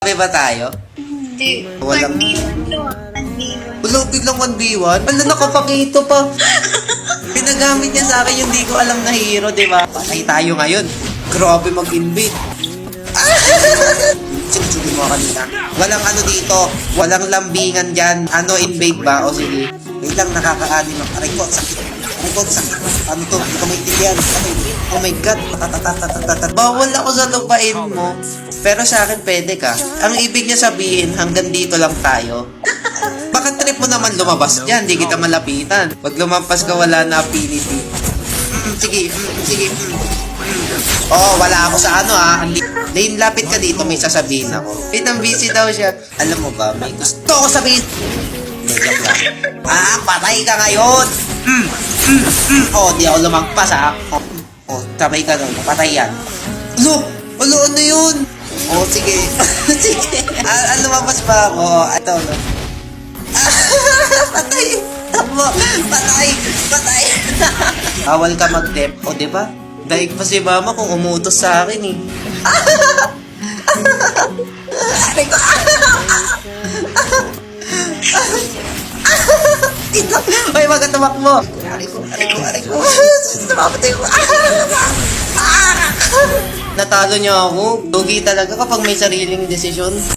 May ba tayo? Hindi. Walang- 1v1 to. 1v1. Wala, biglang 1v1. Wala, nakapakito pa. Pinagamit niya sa akin yung di ko alam na hero, di ba? Patay tayo ngayon. Grabe mag-invade. Sinusugin mo kanina. Walang ano dito. Walang lambingan dyan. Ano, invade ba? O sige. Wait lang, nakakaali ng aray ko. Sakit. Aray ko, sakit. Ano to? Hindi ko maintindihan. Oh my God. Tatatatatatatatat. Bawal ako sa lupain mo. Pero sa akin, pwede ka. Ang ibig niya sabihin, hanggang dito lang tayo. Baka trip mo naman lumabas dyan. Hindi kita malapitan. Pag lumampas ka, wala na affinity. Sige. Oo, wala ako sa ano Lane, lapit ka dito, may sasabihin ako. Pitang busy daw siya. Alam mo ba, may gusto ko sabihin. Joke lang. Patay ka ngayon. Di ako lumagpas sabay ka doon. Patay yan. Ano yun? Sige. Sige. Lumabas pa ako. Ito. Patay. Patay. Bawal ka mag-dep. Diba? Daig pa si mama kung umutos sa akin eh. Aray ko. Dito. Hoy, magkatumak mo. Aray ko. Sumapatay ko. Natalo niya ako. Dugi talaga kapag may sariling desisyon.